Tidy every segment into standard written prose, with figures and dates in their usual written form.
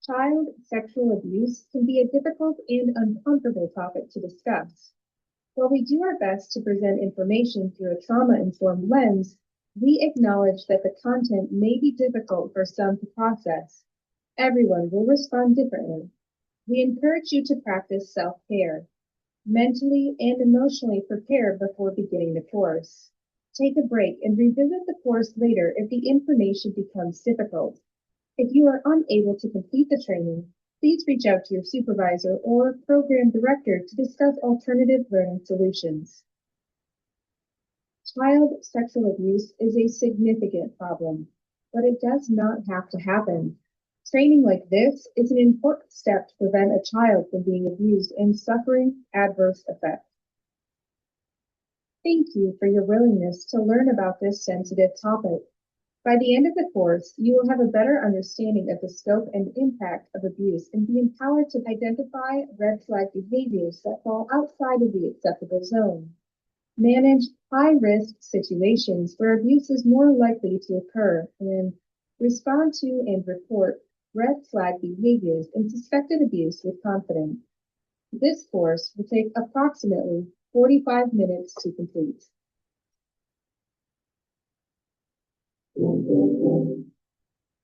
Child sexual abuse can be a difficult and uncomfortable topic to discuss. While we do our best to present information through a trauma-informed lens, we acknowledge that the content may be difficult for some to process. Everyone will respond differently. We encourage you to practice self-care. Mentally and emotionally prepare before beginning the course. Take a break and revisit the course later if the information becomes difficult. If you are unable to complete the training, please reach out to your supervisor or program director to discuss alternative learning solutions. Child sexual abuse is a significant problem, but it does not have to happen. Training like this is an important step to prevent a child from being abused and suffering adverse effects. Thank you for your willingness to learn about this sensitive topic. By the end of the course, you will have a better understanding of the scope and impact of abuse and be empowered to identify red flag behaviors that fall outside of the acceptable zone. Manage high-risk situations where abuse is more likely to occur and respond to and report red flag behaviors and suspected abuse with confidence. This course will take approximately 45 minutes to complete.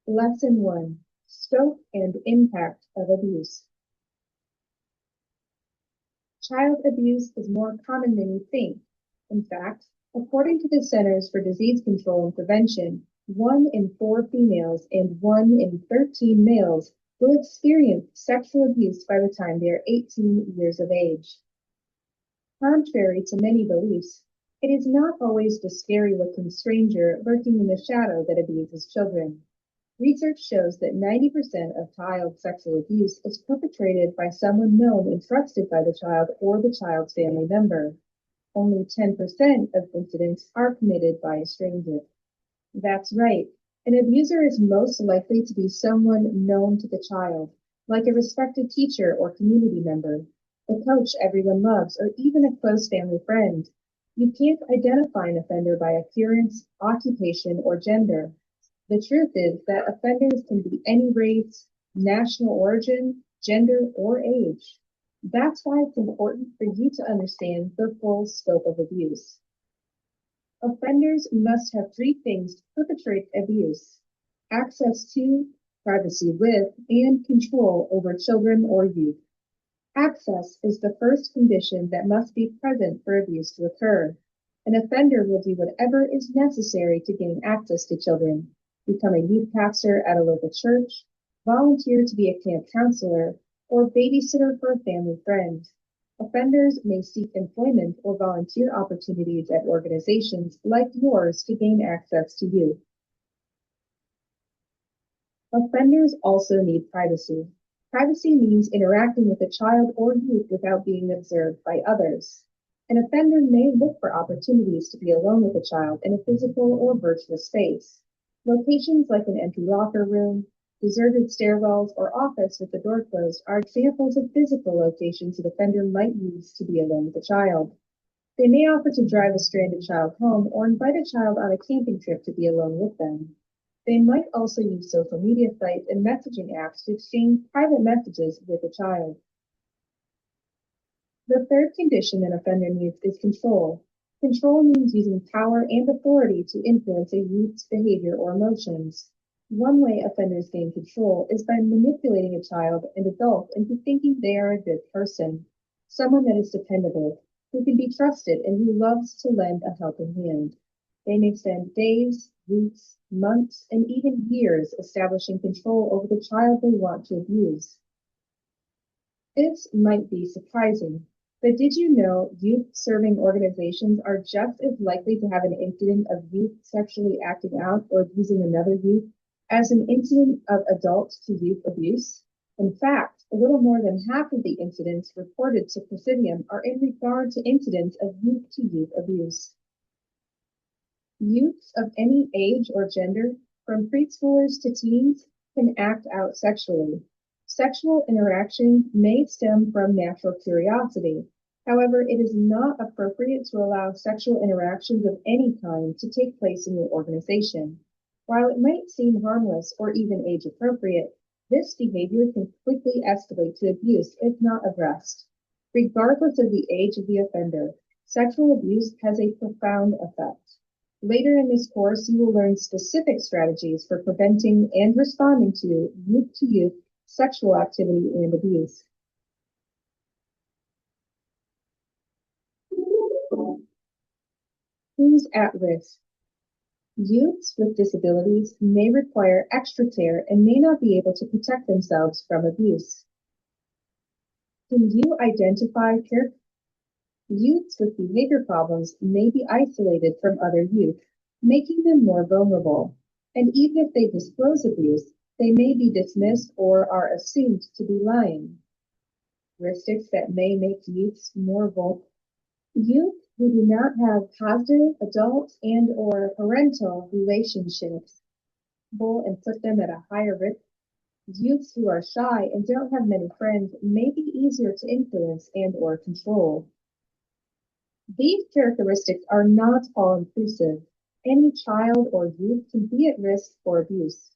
Lesson 1. Scope and Impact of Abuse. Child abuse is more common than you think. In fact, according to the Centers for Disease Control and Prevention, 1 in 4 females and 1 in 13 males will experience sexual abuse by the time they are 18 years of age. Contrary to many beliefs, it is not always the scary-looking stranger lurking in the shadow that abuses children. Research shows that 90% of child sexual abuse is perpetrated by someone known and trusted by the child or the child's family member. Only 10% of incidents are committed by a stranger. That's right. An abuser is most likely to be someone known to the child, like a respected teacher or community member, a coach everyone loves, or even a close family friend. You can't identify an offender by appearance, occupation, or gender. The truth is that offenders can be any race, national origin, gender, or age. That's why it's important for you to understand the full scope of abuse. Offenders must have 3 things to perpetrate abuse: access to, privacy with, and control over children or youth. Access is the first condition that must be present for abuse to occur. An offender will do whatever is necessary to gain access to children: become a youth pastor at a local church, volunteer to be a camp counselor, or babysitter for a family friend. Offenders may seek employment or volunteer opportunities at organizations like yours to gain access to youth. Offenders also need privacy. Privacy means interacting with a child or youth without being observed by others. An offender may look for opportunities to be alone with a child in a physical or virtual space. Locations like an empty locker room, deserted stairwells, or office with the door closed are examples of physical locations an offender might use to be alone with a child. They may offer to drive a stranded child home or invite a child on a camping trip to be alone with them. They might also use social media sites and messaging apps to exchange private messages with a child. The third condition an offender needs is control. Control means using power and authority to influence a youth's behavior or emotions. One way offenders gain control is by manipulating a child and adult into thinking they are a good person, someone that is dependable, who can be trusted, and who loves to lend a helping hand. They may spend days, weeks, months, and even years establishing control over the child they want to abuse. This might be surprising, but did you know youth-serving organizations are just as likely to have an incident of youth sexually acting out or abusing another youth as an incident of adult-to-youth abuse? In fact, a little more than half of the incidents reported to Praesidium are in regard to incidents of youth-to-youth abuse. Youths of any age or gender, from preschoolers to teens, can act out sexually. Sexual interaction may stem from natural curiosity. However, it is not appropriate to allow sexual interactions of any kind to take place in your organization. While it might seem harmless or even age-appropriate, This behavior can quickly escalate to abuse if not addressed. Regardless of the age of the offender, sexual abuse has a profound effect. Later in this course, you will learn specific strategies for preventing and responding to youth sexual activity and abuse. Who's at risk? Youths with disabilities may require extra care and may not be able to protect themselves from abuse. Can you identify youths with behavior problems may be isolated from other youth, making them more vulnerable. And even if they disclose abuse, they may be dismissed or are assumed to be lying. Characteristics that may make youths more vulnerable. Youth who do not have positive adult and or parental relationships and put them at a higher risk. Youths who are shy and don't have many friends may be easier to influence and or control. These characteristics are not all-inclusive. Any child or youth can be at risk for abuse.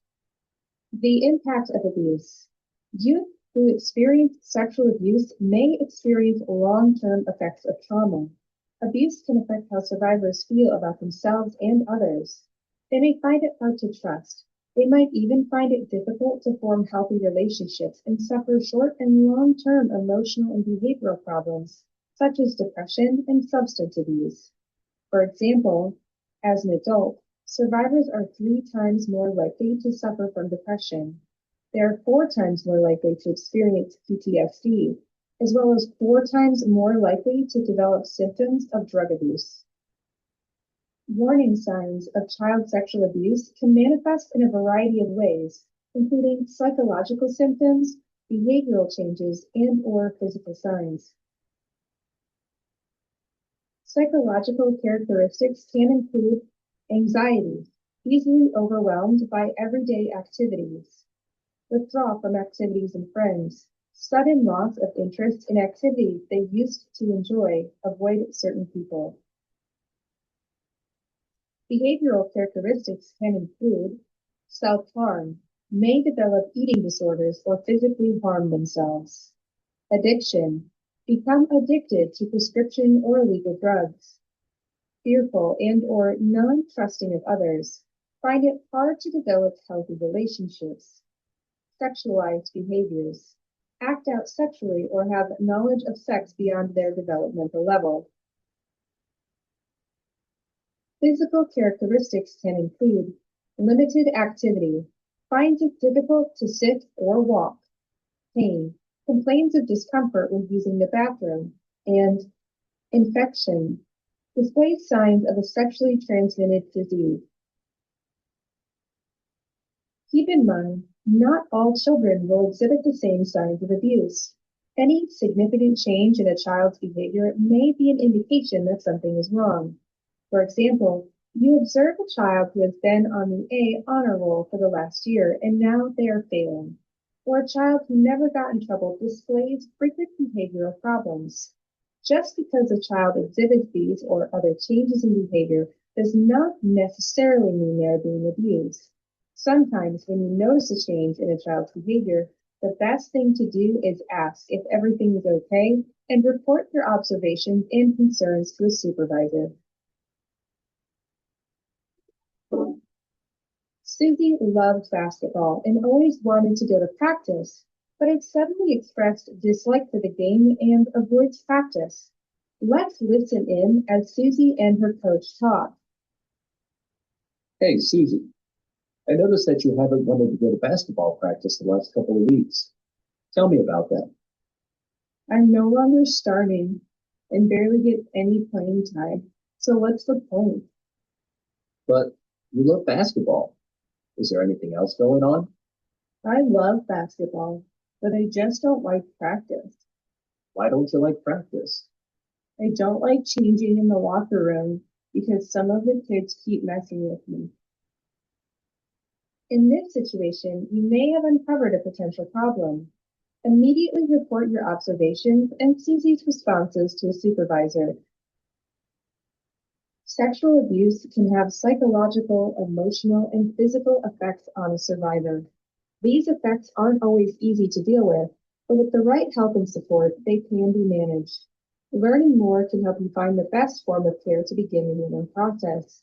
The impact of abuse. Youth who experience sexual abuse may experience long-term effects of trauma. Abuse can affect how survivors feel about themselves and others. They may find it hard to trust. They might even find it difficult to form healthy relationships and suffer short and long-term emotional and behavioral problems, such as depression and substance abuse. For example, as an adult, survivors are 3 times more likely to suffer from depression. They are 4 times more likely to experience PTSD, as well as 4 times more likely to develop symptoms of drug abuse. Warning signs of child sexual abuse can manifest in a variety of ways, including psychological symptoms, behavioral changes, and or physical signs. Psychological characteristics can include anxiety, easily overwhelmed by everyday activities, withdraw from activities and friends, sudden loss of interest in activities they used to enjoy, avoid certain people. Behavioral characteristics can include self-harm, may develop eating disorders or physically harm themselves. Addiction, become addicted to prescription or illegal drugs. Fearful and or non-trusting of others, find it hard to develop healthy relationships. Sexualized behaviors, act out sexually or have knowledge of sex beyond their developmental level. Physical characteristics can include limited activity, finds it difficult to sit or walk, pain, complains of discomfort when using the bathroom, and infection, displays signs of a sexually transmitted disease. Keep in mind, not all children will exhibit the same signs of abuse. Any significant change in a child's behavior may be an indication that something is wrong. For example, you observe a child who has been on the A honor roll for the last year and now they are failing. Or a child who never got in trouble displays frequent behavioral problems. Just because a child exhibits these or other changes in behavior does not necessarily mean they are being abused. Sometimes when you notice a change in a child's behavior, the best thing to do is ask if everything is okay and report your observations and concerns to a supervisor. Susie loved basketball and always wanted to go to practice, but had suddenly expressed dislike for the game and avoids practice. Let's listen in as Susie and her coach talk. Hey, Susie, I noticed that you haven't wanted to go to basketball practice the last couple of weeks. Tell me about that. I'm no longer starting and barely get any playing time, so what's the point? But you love basketball. Is there anything else going on? I love basketball, but I just don't like practice. Why don't you like practice? I don't like changing in the locker room because some of the kids keep messing with me. In this situation, you may have uncovered a potential problem. Immediately report your observations and Susie's responses to a supervisor. Sexual abuse can have psychological, emotional, and physical effects on a survivor. These effects aren't always easy to deal with, but with the right help and support, they can be managed. Learning more can help you find the best form of care to begin the healing process.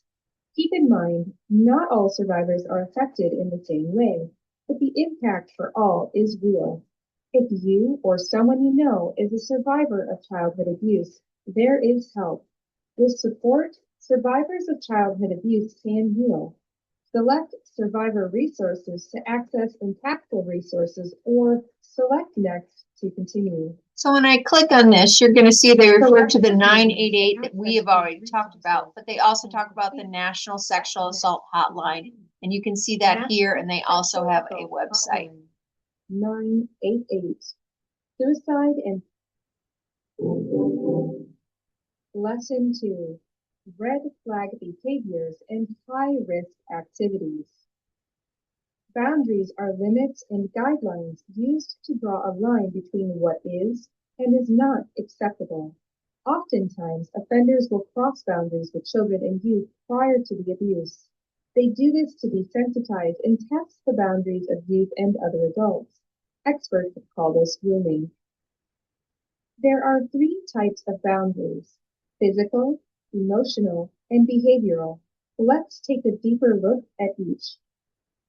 Keep in mind, not all survivors are affected in the same way, but the impact for all is real. If you or someone you know is a survivor of childhood abuse, there is help. With support, survivors of childhood abuse can heal. Select survivor resources to access impactful resources or select next to continue. So when I click on this, you're going to see they refer to the 988 that we have already talked about, but they also talk about the National Sexual Assault Hotline. And you can see that here, and they also have a website. 988. Suicide and Lesson 2. Red flag behaviors and high-risk activities. Boundaries are limits and guidelines used to draw a line between what is and is not acceptable. Oftentimes, offenders will cross boundaries with children and youth prior to the abuse. They do this to desensitize and test the boundaries of youth and other adults. Experts call this grooming. There are three types of boundaries: physical, emotional, and behavioral. Let's take a deeper look at each.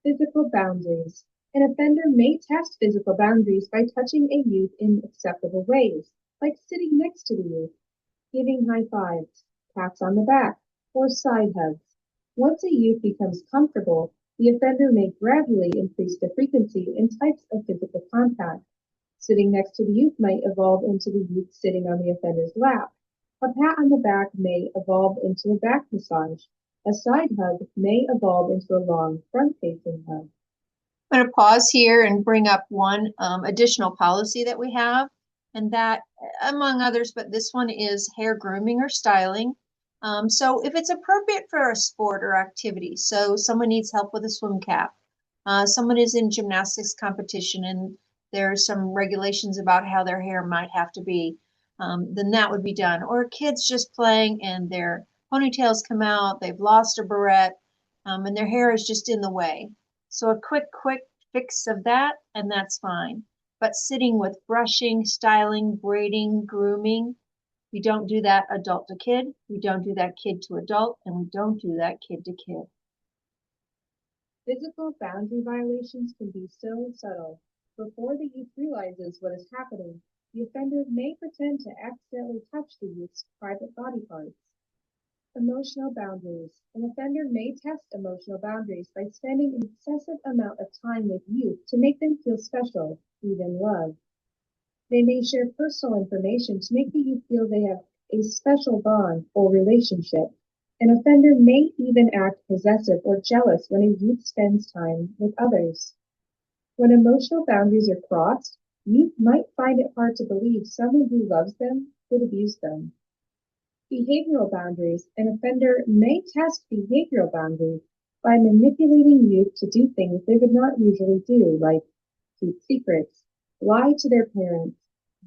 Physical boundaries. An offender may test physical boundaries by touching a youth in acceptable ways, like sitting next to the youth, giving high fives, pats on the back, or side hugs. Once a youth becomes comfortable, the offender may gradually increase the frequency and types of physical contact. Sitting next to the youth might evolve into the youth sitting on the offender's lap. A pat on the back may evolve into a back massage. A side hug may evolve into a long front-facing hug. I'm going to pause here and bring up one additional policy that we have, and that, among others, but this one is hair grooming or styling. So if it's appropriate for a sport or activity, so someone needs help with a swim cap, someone is in gymnastics competition and there's some regulations about how their hair might have to be, then that would be done. Or kids just playing and their ponytails come out, they've lost a barrette, and their hair is just in the way. So a quick fix of that, and that's fine. But sitting with brushing, styling, braiding, grooming, we don't do that adult to kid, we don't do that kid to adult, and we don't do that kid to kid. Physical boundary violations can be so subtle. Before the youth realizes what is happening, the offender may pretend to accidentally touch the youth's private body parts. Emotional boundaries. An offender may test emotional boundaries by spending an excessive amount of time with youth to make them feel special, even loved. They may share personal information to make the youth feel they have a special bond or relationship. An offender may even act possessive or jealous when a youth spends time with others. When emotional boundaries are crossed, youth might find it hard to believe someone who loves them would abuse them. Behavioral boundaries. An offender may test behavioral boundaries by manipulating youth to do things they would not usually do, like keep secrets, lie to their parents,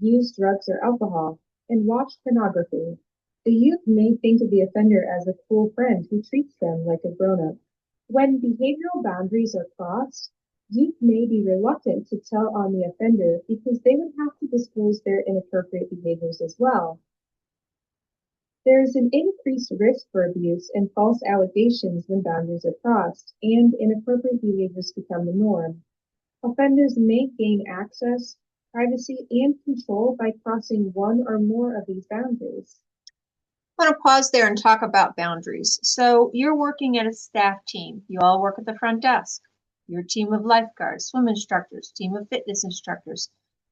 use drugs or alcohol, and watch pornography. The youth may think of the offender as a cool friend who treats them like a grown-up. When behavioral boundaries are crossed, youth may be reluctant to tell on the offender because they would have to disclose their inappropriate behaviors as well. There is an increased risk for abuse and false allegations when boundaries are crossed and inappropriate behaviors become the norm. Offenders may gain access, privacy, and control by crossing one or more of these boundaries. I want to pause there and talk about boundaries. So you're working at a staff team. You all work at the front desk. You're a team of lifeguards, swim instructors, team of fitness instructors,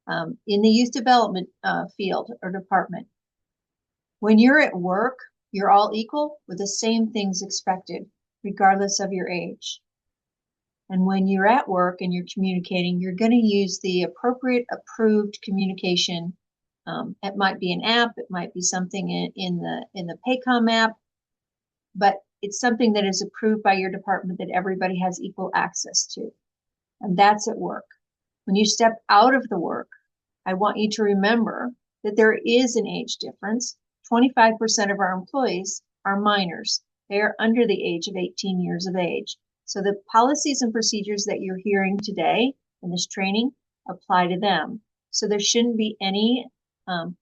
in the youth development field or department. When you're at work, you're all equal with the same things expected, regardless of your age. And when you're at work and you're communicating, you're going to use the appropriate approved communication. It might be an app, it might be something in the Paycom app, but it's something that is approved by your department that everybody has equal access to. And that's at work. When you step out of the work, I want you to remember that there is an age difference. 25% of our employees are minors. They are under the age of 18 years of age. So the policies and procedures that you're hearing today in this training apply to them. So there shouldn't be any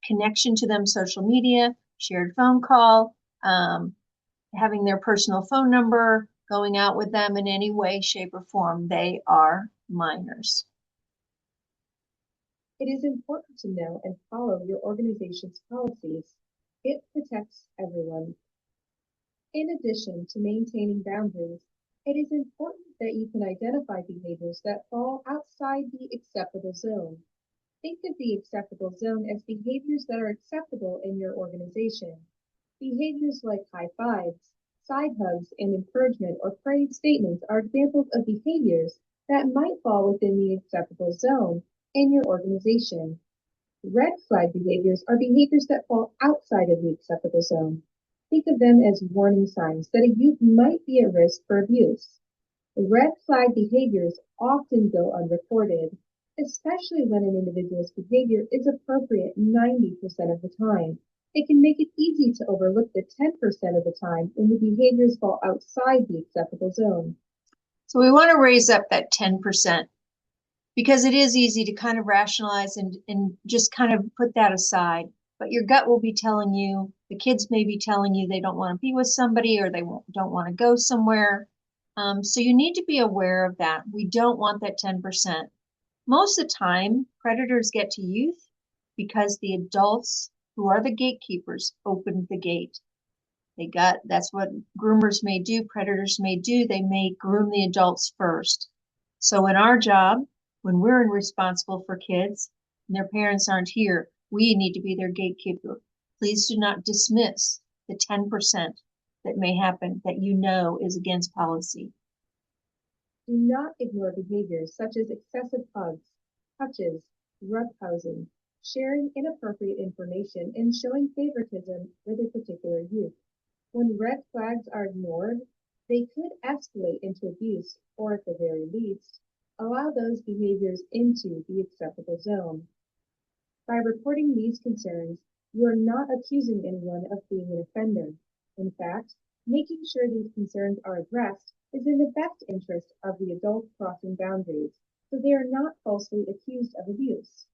connection to them, social media, shared phone call, having their personal phone number, going out with them in any way, shape, or form. They are minors. It is important to know and follow your organization's policies. It protects everyone. In addition to maintaining boundaries, it is important that you can identify behaviors that fall outside the acceptable zone. Think of the acceptable zone as behaviors that are acceptable in your organization. Behaviors like high fives, side hugs, and encouragement or praise statements are examples of behaviors that might fall within the acceptable zone in your organization. Red flag behaviors are behaviors that fall outside of the acceptable zone. Think of them as warning signs that a youth might be at risk for abuse. Red flag behaviors often go unreported, especially when an individual's behavior is appropriate 90% of the time. It can make it easy to overlook the 10% of the time when the behaviors fall outside the acceptable zone. So we want to raise up that 10%. Because it is easy to kind of rationalize and just kind of put that aside. But your gut will be telling you, the kids may be telling you they don't want to be with somebody or they don't want to go somewhere. So you need to be aware of that. We don't want that 10%. Most of the time, predators get to youth because the adults who are the gatekeepers opened the gate. That's what groomers may do, predators may do. They may groom the adults first. So in our job, when we're responsible for kids and their parents aren't here, we need to be their gatekeeper. Please do not dismiss the 10% that may happen that you know is against policy. Do not ignore behaviors such as excessive hugs, touches, roughhousing, sharing inappropriate information, and showing favoritism with a particular youth. When red flags are ignored, they could escalate into abuse or, at the very least, allow those behaviors into the acceptable zone. By reporting these concerns, you are not accusing anyone of being an offender. In fact, making sure these concerns are addressed is in the best interest of the adult crossing boundaries, so they are not falsely accused of abuse.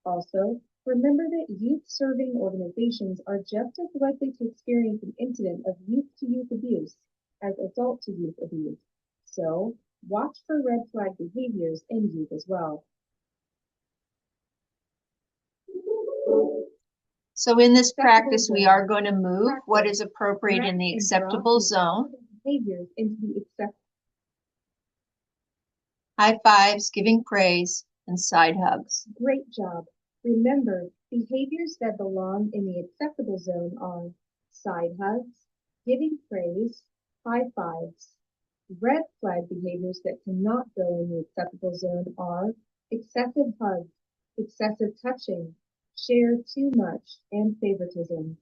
Also, remember that youth-serving organizations are just as likely to experience an incident of youth-to-youth abuse as adult-to-youth abuse. So, watch for red flag behaviors in youth as well. So in this practice, we are going to move what is appropriate in the acceptable zone. Behaviors into the acceptable. High fives, giving praise, and side hugs. Great job. Remember, behaviors that belong in the acceptable zone are side hugs, giving praise, high fives. Red flag behaviors that cannot go in the acceptable zone are excessive hugs, excessive touching, share too much, and favoritism.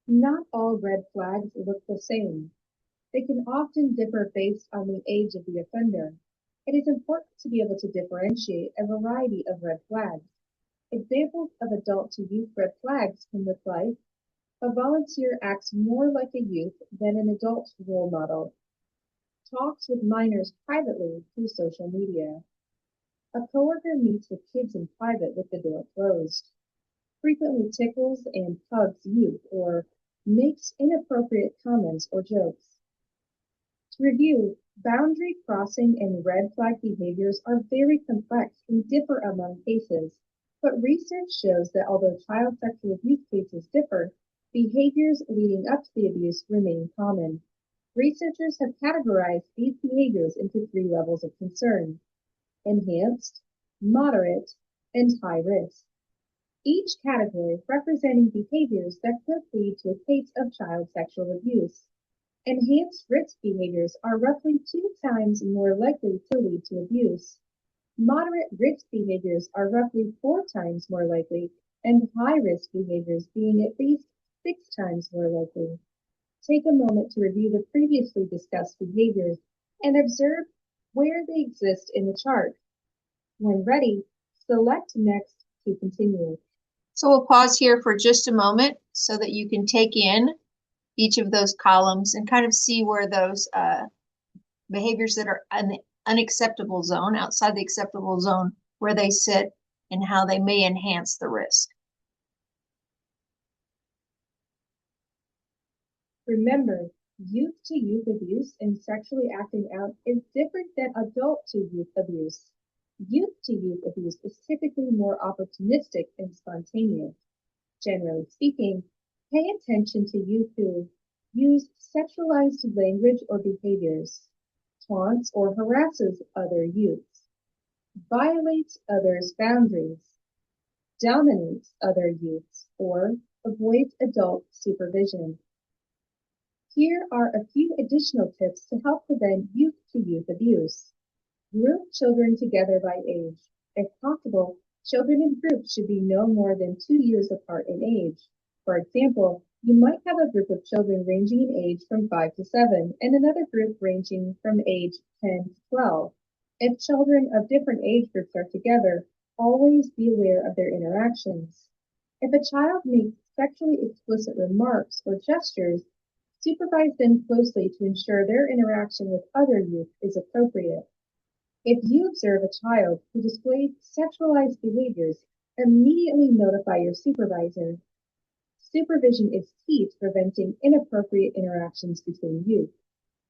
Not all red flags look the same. They can often differ based on the age of the offender. It is important to be able to differentiate a variety of red flags. Examples of adult-to-youth red flags can look like a volunteer acts more like a youth than an adult role model, talks with minors privately through social media, a coworker meets with kids in private with the door closed, frequently tickles and hugs youth, or makes inappropriate comments or jokes. To review, boundary crossing and red flag behaviors are very complex and differ among cases, but research shows that although child sexual abuse cases differ, behaviors leading up to the abuse remain common. Researchers have categorized these behaviors into 3 levels of concern: enhanced, moderate, and high risk. Each category representing behaviors that could lead to a case of child sexual abuse. Enhanced risk behaviors are roughly 2 times more likely to lead to abuse. Moderate risk behaviors are roughly 4 times more likely, and high risk behaviors being at least 6 times more likely. Take a moment to review the previously discussed behaviors and observe where they exist in the chart. When ready, select Next to continue. So we'll pause here for just a moment so that you can take in each of those columns and kind of see where those behaviors that are in the unacceptable zone, outside the acceptable zone, where they sit and how they may enhance the risk. Remember, youth-to-youth abuse and sexually acting out is different than adult-to-youth abuse. Youth-to-youth abuse is typically more opportunistic and spontaneous. Generally speaking, pay attention to youth who use sexualized language or behaviors, taunts or harasses other youths, violates others' boundaries, dominates other youths, or avoids adult supervision. Here are a few additional tips to help prevent youth-to-youth abuse. Group children together by age. If possible, children in groups should be no more than 2 years apart in age. For example, you might have a group of children ranging in age from 5 to 7 and another group ranging from age 10 to 12. If children of different age groups are together, always be aware of their interactions. If a child makes sexually explicit remarks or gestures, supervise them closely to ensure their interaction with other youth is appropriate. If you observe a child who displays sexualized behaviors, immediately notify your supervisor. Supervision is key to preventing inappropriate interactions between youth.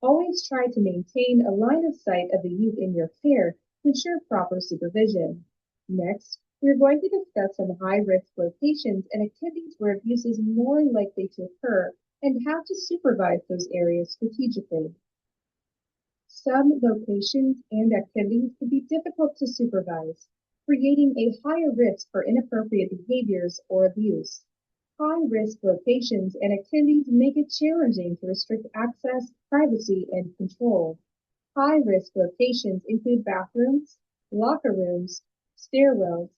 Always try to maintain a line of sight of the youth in your care to ensure proper supervision. Next, we're going to discuss some high-risk locations and activities where abuse is more likely to occur and how to supervise those areas strategically. Some locations and activities can be difficult to supervise, creating a higher risk for inappropriate behaviors or abuse. High-risk locations and activities make it challenging to restrict access, privacy, and control. High-risk locations include bathrooms, locker rooms, stairwells,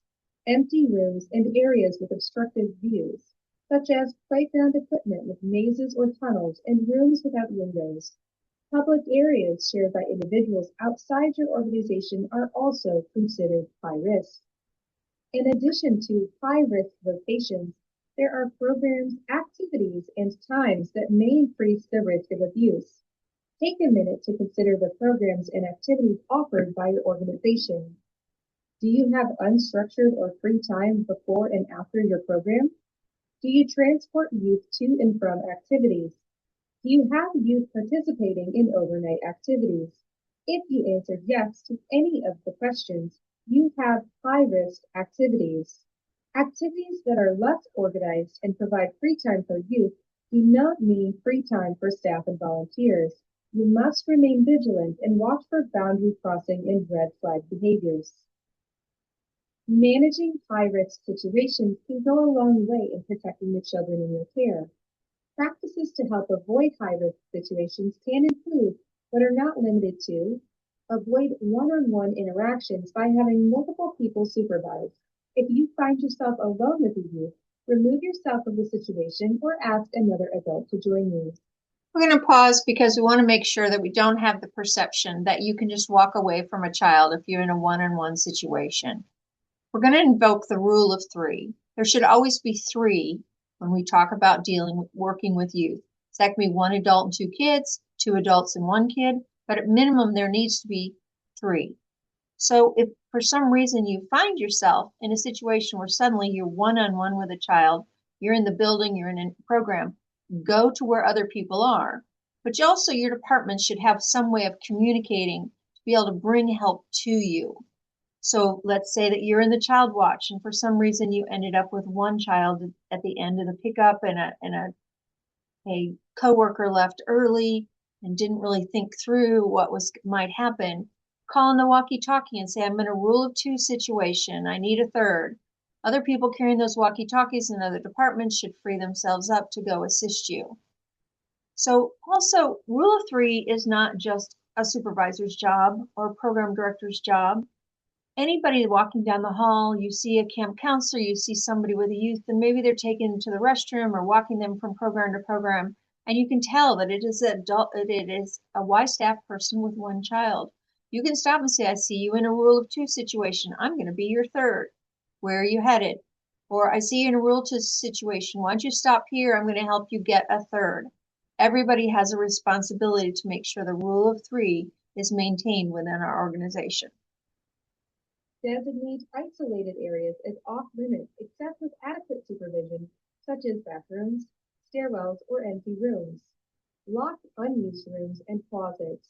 empty rooms, and areas with obstructed views, such as playground equipment with mazes or tunnels and rooms without windows. Public areas shared by individuals outside your organization are also considered high risk. In addition to high-risk locations, there are programs, activities, and times that may increase the risk of abuse. Take a minute to consider the programs and activities offered by your organization. Do you have unstructured or free time before and after your program? Do you transport youth to and from activities? Do you have youth participating in overnight activities? If you answered yes to any of the questions, you have high-risk activities. Activities that are less organized and provide free time for youth do not mean free time for staff and volunteers. You must remain vigilant and watch for boundary crossing and red flag behaviors. Managing high-risk situations can go a long way in protecting the children in your care. Practices to help avoid high-risk situations can include, but are not limited to, avoid one-on-one interactions by having multiple people supervise. If you find yourself alone with a youth, remove yourself from the situation or ask another adult to join you. We're going to pause because we want to make sure that we don't have the perception that you can just walk away from a child if you're in a one-on-one situation. We're going to invoke the rule of 3. There should always be 3 when we talk about working with youth. So that can be 1 adult and 2 kids, 2 adults and 1 kid, but at minimum there needs to be 3. So if for some reason you find yourself in a situation where suddenly you're one-on-one with a child, you're in the building, you're in a program, go to where other people are. But also your department should have some way of communicating to be able to bring help to you. So let's say that you're in the child watch and for some reason you ended up with 1 child at the end of the pickup and a coworker left early and didn't really think through what might happen. Call on the walkie-talkie and say, I'm in a rule of 2 situation. I need a third. Other people carrying those walkie-talkies in other departments should free themselves up to go assist you. So also, rule of 3 is not just a supervisor's job or a program director's job. Anybody walking down the hall, you see a camp counselor, you see somebody with a youth, and maybe they're taken to the restroom or walking them from program to program, and you can tell that it is a Y staff person with 1 child. You can stop and say, I see you in a rule of 2 situation. I'm going to be your third. Where are you headed? Or I see you in a rule of 2 situation. Why don't you stop here? I'm going to help you get a third. Everybody has a responsibility to make sure the rule of 3 is maintained within our organization. Designate isolated areas as off limits except with adequate supervision, such as bathrooms, stairwells, or empty rooms. Lock unused rooms and closets.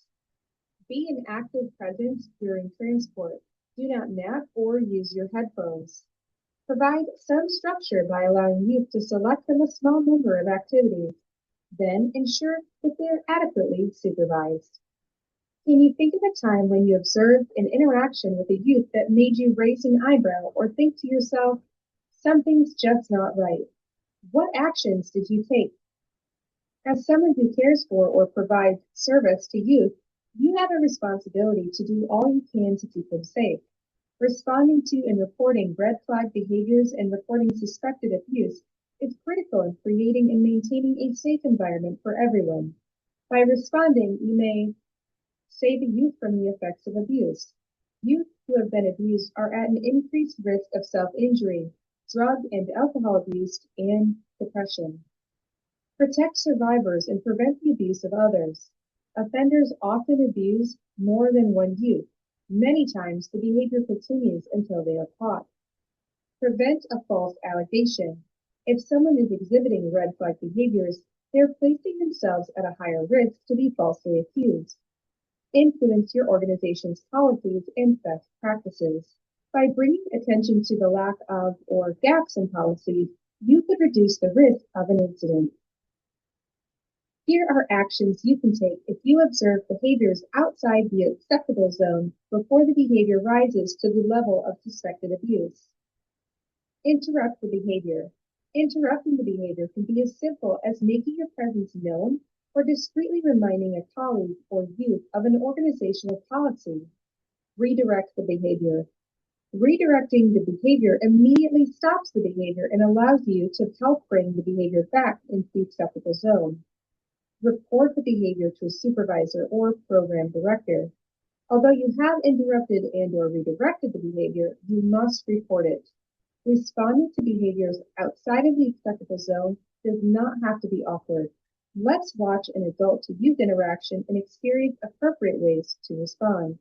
Be an active presence during transport. Do not nap or use your headphones. Provide some structure by allowing youth to select from a small number of activities. Then ensure that they're adequately supervised. Can you think of a time when you observed an interaction with a youth that made you raise an eyebrow or think to yourself, something's just not right? What actions did you take? As someone who cares for or provides service to youth, you have a responsibility to do all you can to keep them safe. Responding to and reporting red flag behaviors and reporting suspected abuse is critical in creating and maintaining a safe environment for everyone. By responding, you may save the youth from the effects of abuse. Youth who have been abused are at an increased risk of self-injury, drug and alcohol abuse, and depression. Protect survivors and prevent the abuse of others. Offenders often abuse more than one youth. Many times the behavior continues until they are caught. Prevent a false allegation. If someone is exhibiting red flag behaviors, they're placing themselves at a higher risk to be falsely accused. Influence your organization's policies and best practices. By bringing attention to the lack of or gaps in policies, you could reduce the risk of an incident. Here are actions you can take if you observe behaviors outside the acceptable zone before the behavior rises to the level of suspected abuse. Interrupt the behavior. Interrupting the behavior can be as simple as making your presence known or discreetly reminding a colleague or youth of an organizational policy. Redirect the behavior. Redirecting the behavior immediately stops the behavior and allows you to help bring the behavior back into the acceptable zone. Report the behavior to a supervisor or program director. Although you have interrupted and/or redirected the behavior, you must report it. Responding to behaviors outside of the acceptable zone does not have to be awkward. Let's watch an adult-to-youth interaction and experience appropriate ways to respond.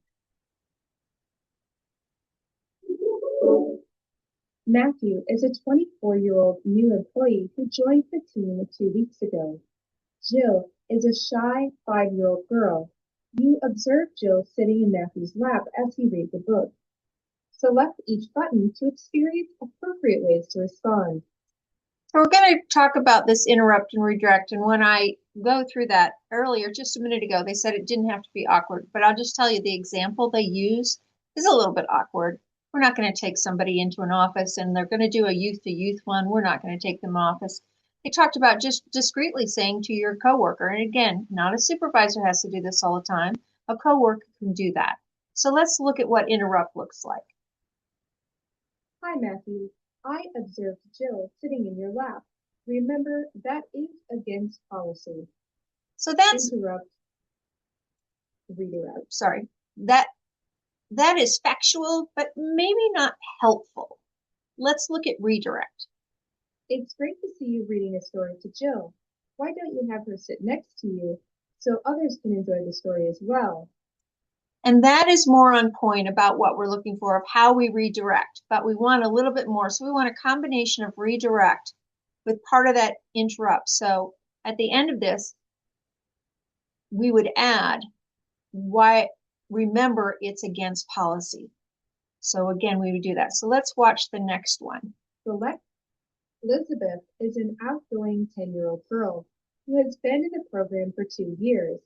Matthew is a 24-year-old new employee who joined the team 2 weeks ago. Jill is a shy 5-year-old girl. You observe Jill sitting in Matthew's lap as he reads a book. Select each button to experience appropriate ways to respond. So we're going to talk about this interrupt and redirect. And when I go through that earlier, just a minute ago, they said it didn't have to be awkward. But I'll just tell you the example they use is a little bit awkward. We're not going to take somebody into an office and they're going to do a youth-to-youth one. We're not going to take them in office. They talked about just discreetly saying to your coworker, and again, not a supervisor has to do this all the time. A coworker can do that. So let's look at what interrupt looks like. Hi, Matthew. I observed Jill sitting in your lap. Remember, that is against policy. So that's interrupt, redirect. Sorry, that is factual, but maybe not helpful. Let's look at redirect. It's great to see you reading a story to Jill. Why don't you have her sit next to you so others can enjoy the story as well? And that is more on point about what we're looking for of how we redirect, but we want a little bit more. So we want a combination of redirect with part of that interrupt. So at the end of this, we would add, why, remember it's against policy. So again, we would do that. So let's watch the next one. Select. Elizabeth is an outgoing 10-year-old girl who has been in the program for 2 years.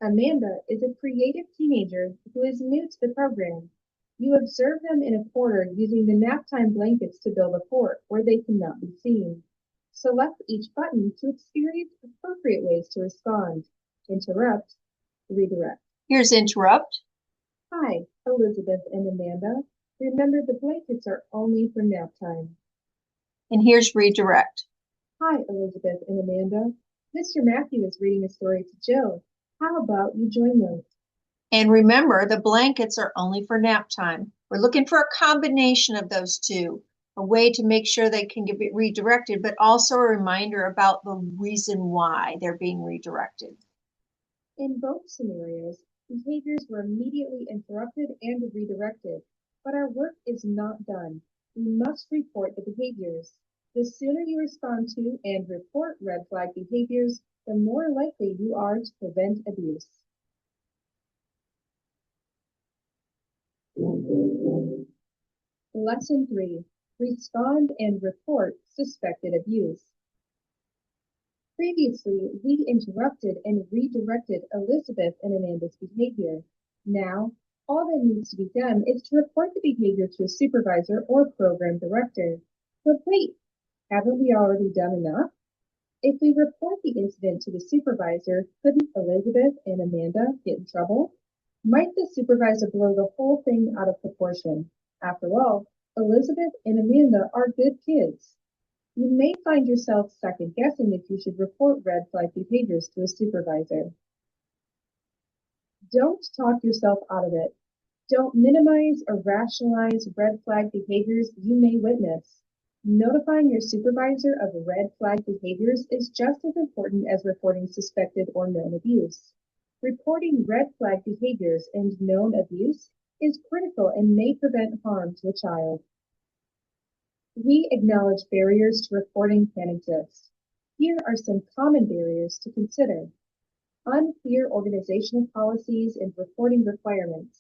Amanda is a creative teenager who is new to the program. You observe them in a corner using the naptime blankets to build a fort where they cannot be seen. Select each button to experience appropriate ways to respond. Interrupt, redirect. Here's interrupt. Hi, Elizabeth and Amanda. Remember, the blankets are only for nap time. And here's redirect. Hi, Elizabeth and Amanda. Mr. Matthew is reading a story to Jill. How about you join them? And remember, the blankets are only for nap time. We're looking for a combination of those two, a way to make sure they can get redirected, but also a reminder about the reason why they're being redirected. In both scenarios, Behaviors were immediately interrupted and redirected, but our work is not done. We must report the behaviors. The sooner you respond to and report red flag behaviors, the more likely you are to prevent abuse. Lesson 3. Respond and report suspected abuse. Previously, we interrupted and redirected Elizabeth and Amanda's behavior. Now, all that needs to be done is to report the behavior to a supervisor or program director. But wait, haven't we already done enough? If we report the incident to the supervisor, couldn't Elizabeth and Amanda get in trouble? Might the supervisor blow the whole thing out of proportion? After all, Elizabeth and Amanda are good kids. You may find yourself second guessing if you should report red flag behaviors to a supervisor. Don't talk yourself out of it. Don't minimize or rationalize red flag behaviors you may witness. Notifying your supervisor of red flag behaviors is just as important as reporting suspected or known abuse. Reporting red flag behaviors and known abuse is critical and may prevent harm to a child. We acknowledge barriers to reporting can exist. Here are some common barriers to consider. Unclear organizational policies and reporting requirements.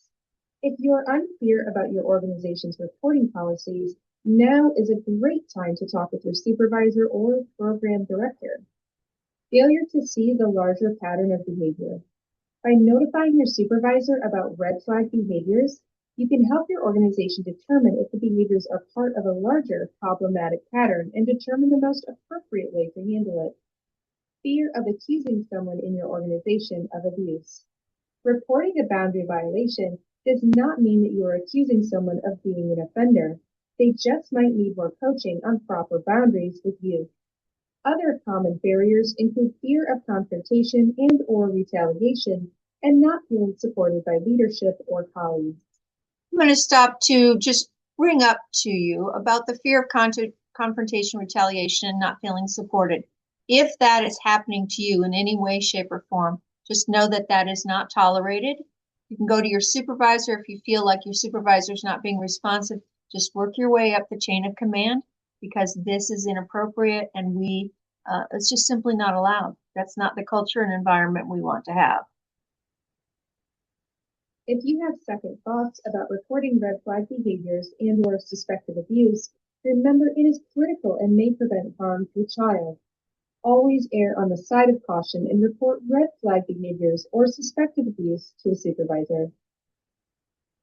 If you're unclear about your organization's reporting policies, now is a great time to talk with your supervisor or program director. Failure to see the larger pattern of behavior. By notifying your supervisor about red flag behaviors, you can help your organization determine if the behaviors are part of a larger problematic pattern and determine the most appropriate way to handle it. Fear of accusing someone in your organization of abuse. Reporting a boundary violation does not mean that you are accusing someone of being an offender. They just might need more coaching on proper boundaries with youth. Other common barriers include fear of confrontation and/or retaliation and not feeling supported by leadership or colleagues. I'm going to stop to just bring up to you about the fear of confrontation, retaliation, and not feeling supported. If that is happening to you in any way, shape, or form, just know that that is not tolerated. You can go to your supervisor if you feel like your supervisor is not being responsive. Just work your way up the chain of command because this is inappropriate and it's just simply not allowed. That's not the culture and environment we want to have. If you have second thoughts about reporting red flag behaviors and/or suspected abuse, remember it is critical and may prevent harm to a child. Always err on the side of caution and report red flag behaviors or suspected abuse to a supervisor.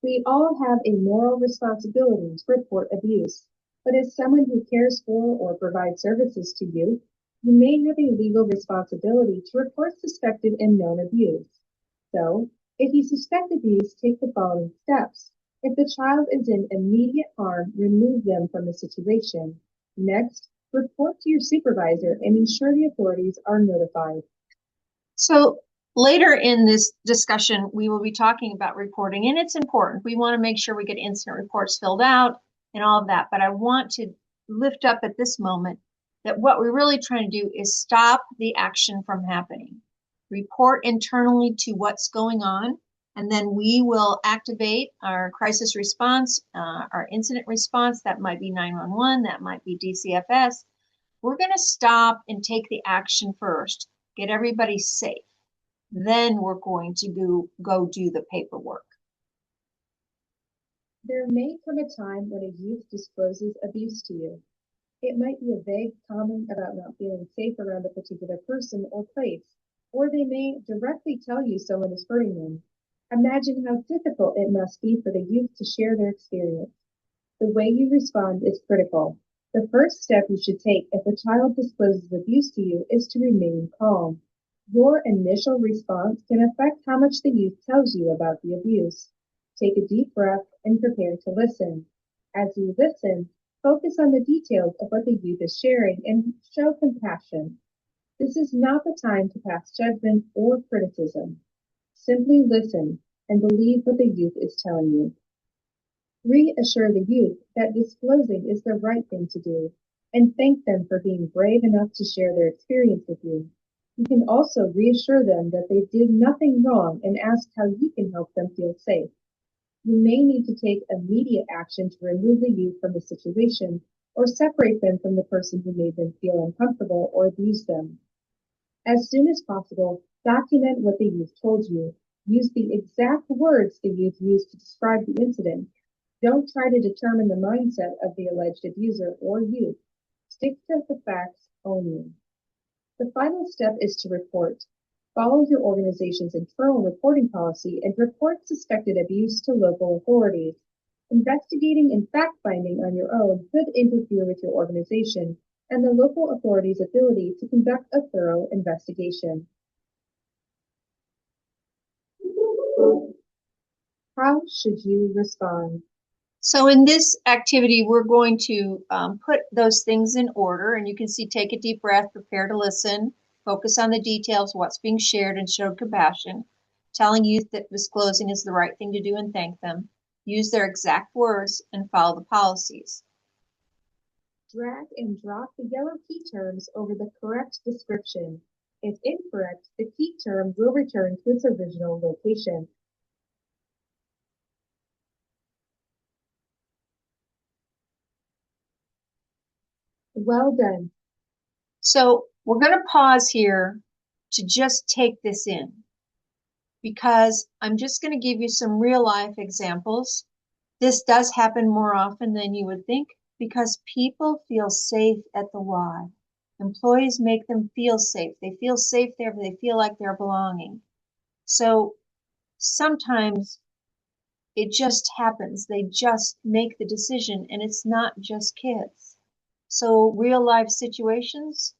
We all have a moral responsibility to report abuse, but as someone who cares for or provides services to youth, you may have a legal responsibility to report suspected and known abuse. So, if you suspect abuse, take the following steps. If the child is in immediate harm, remove them from the situation. Next, report to your supervisor and ensure the authorities are notified. So later in this discussion, we will be talking about reporting, and it's important. We want to make sure we get incident reports filled out and all of that. But I want to lift up at this moment that what we're really trying to do is stop the action from happening. Report internally to what's going on, and then we will activate our crisis response, our incident response. That might be 911, that might be DCFS. We're going to stop and take the action first, get everybody safe. Then we're going to go do the paperwork. There may come a time when a youth discloses abuse to you. It might be a vague comment about not feeling safe around a particular person or place, or they may directly tell you someone is hurting them. Imagine how difficult it must be for the youth to share their experience. The way you respond is critical. The first step you should take if a child discloses abuse to you is to remain calm. Your initial response can affect how much the youth tells you about the abuse. Take a deep breath and prepare to listen. As you listen, focus on the details of what the youth is sharing and show compassion. This is not the time to pass judgment or criticism. Simply listen and believe what the youth is telling you. Reassure the youth that disclosing is the right thing to do, and thank them for being brave enough to share their experience with you. You can also reassure them that they did nothing wrong and ask how you can help them feel safe. You may need to take immediate action to remove the youth from the situation or separate them from the person who made them feel uncomfortable or abused them. As soon as possible, document what the youth told you. Use the exact words the youth used to describe the incident. Don't try to determine the mindset of the alleged abuser or youth. Stick to the facts only. The final step is to report. Follow your organization's internal reporting policy and report suspected abuse to local authorities. Investigating and fact-finding on your own could interfere with your organization and the local authorities' ability to conduct a thorough investigation. How should you respond? So in this activity, we're going to put those things in order, and you can see, take a deep breath, prepare to listen, focus on the details, what's being shared, and show compassion, telling youth that disclosing is the right thing to do and thank them, use their exact words, and follow the policies. Drag and drop the yellow key terms over the correct description. If incorrect, the key term will return to its original location. Well done. So we're going to pause here to just take this in, because I'm just going to give you some real life examples. This does happen more often than you would think because people feel safe at the Y. Employees make them feel safe. They feel safe there, they feel like they're belonging. So sometimes it just happens. They just make the decision, and it's not just kids. So real life situations,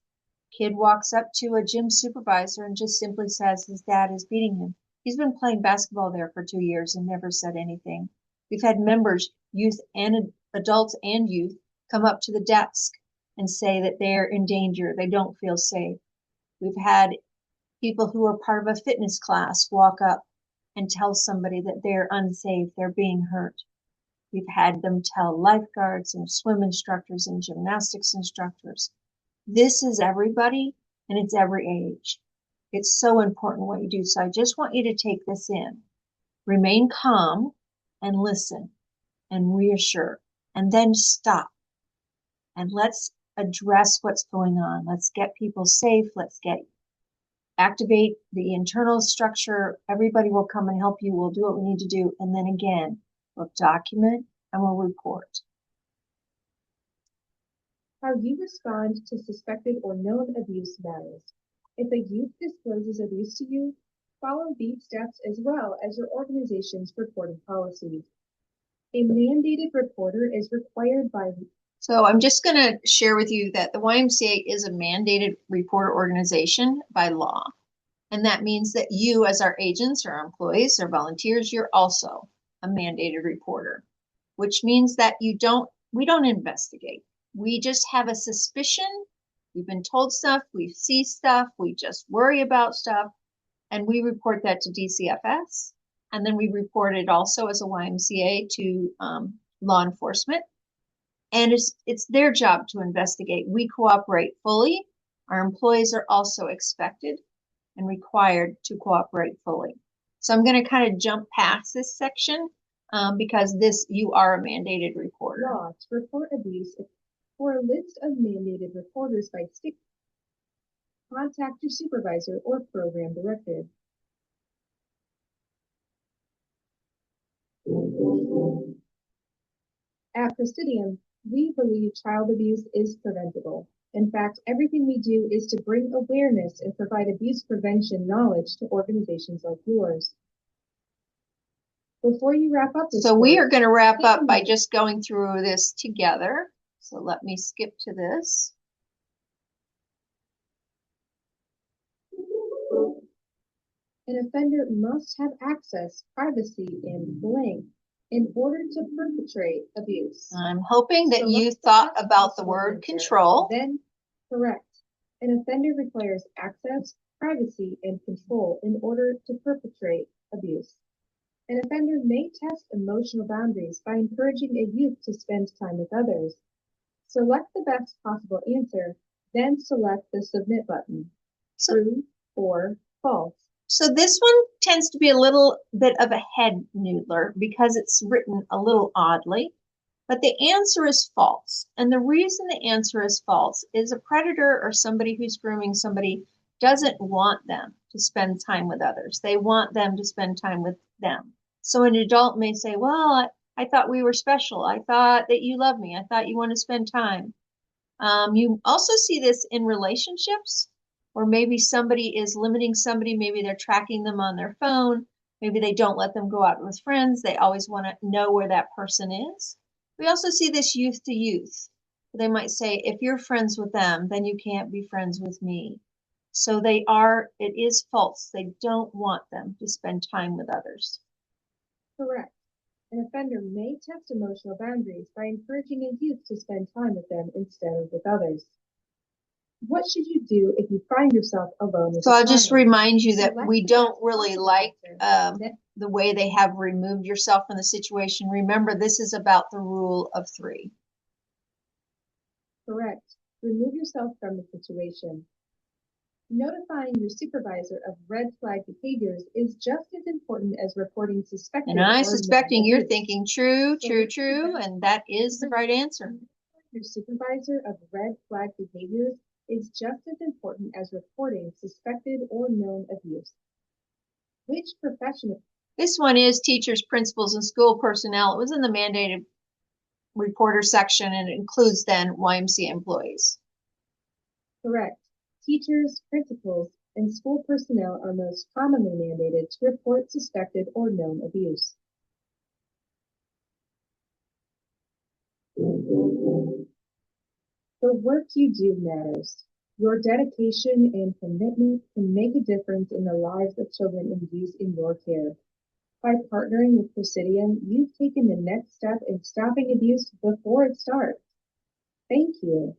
kid walks up to a gym supervisor and just simply says his dad is beating him. He's been playing basketball there for 2 years and never said anything. We've had members, youth and adults and youth, come up to the desk and say that they're in danger. They don't feel safe. We've had people who are part of a fitness class walk up and tell somebody that they're unsafe, they're being hurt. We've had them tell lifeguards and swim instructors and gymnastics instructors. This is everybody, and it's every age. It's so important what you do. So I just want you to take this in. Remain calm and listen and reassure, and then stop. And let's address what's going on. Let's get people safe. Let's activate the internal structure. Everybody will come and help you. We'll do what we need to do. And then again, we'll document and we'll report. How you respond to suspected or known abuse matters. If a youth discloses abuse to you, follow these steps as well as your organization's reporting policies. A mandated reporter is required by. So I'm just going to share with you that the YMCA is a mandated reporter organization by law. And that means that you, as our agents or employees or volunteers, you're also a mandated reporter, which means that we don't investigate. We just have a suspicion. We've been told stuff, we see stuff, we just worry about stuff, and we report that to DCFS. And then we report it also as a YMCA to law enforcement. And it's their job to investigate. We cooperate fully. Our employees are also expected and required to cooperate fully. So I'm going to kind of jump past this section because you are a mandated reporter. Law to report abuse. For a list of mandated reporters by state, contact your supervisor or program director. At Praesidium, we believe child abuse is preventable. In fact, everything we do is to bring awareness and provide abuse prevention knowledge to organizations like yours. Before you wrap up this So we course, are going to wrap up by just going through this together. So let me skip to this. An offender must have access, privacy, and blank in order to perpetrate abuse. I'm hoping that you thought about the word control. Then, correct. An offender requires access, privacy, and control in order to perpetrate abuse. An offender may test emotional boundaries by encouraging a youth to spend time with others. Select the best possible answer, then select the submit button. True or false? So this one tends to be a little bit of a head noodler because it's written a little oddly, but the answer is false. And the reason the answer is false is a predator or somebody who's grooming somebody doesn't want them to spend time with others. They want them to spend time with them. So an adult may say, well, I thought we were special. I thought that you love me. I thought you want to spend time. You also see this in relationships, or maybe somebody is limiting somebody. Maybe they're tracking them on their phone. Maybe they don't let them go out with friends. They always want to know where that person is. We also see this youth to youth. They might say, if you're friends with them, then you can't be friends with me. So it is false. They don't want them to spend time with others. Correct. An offender may test emotional boundaries by encouraging a youth to spend time with them instead of with others. What should you do if you find yourself alone with So a I'll just child? remind you that Select we the don't best really possible like answer. the way they have removed yourself from the situation. Remember, this is about the rule of 3. Correct. Remove yourself from the situation. Notifying your supervisor of red flag behaviors is just as important as reporting suspected. And I'm or suspecting known you're abuse. thinking true, So true, let's true, do that. and that is the right answer. Your supervisor of red flag behaviors is just as important as reporting suspected or known abuse. Which professional? This one is teachers, principals, and school personnel. It was in the mandated reporter section, and it includes then YMCA employees. Correct. Teachers, principals, and school personnel are most commonly mandated to report suspected or known abuse. The work you do matters. Your dedication and commitment can make a difference in the lives of children in youth in your care. By partnering with Praesidium, you've taken the next step in stopping abuse before it starts. Thank you.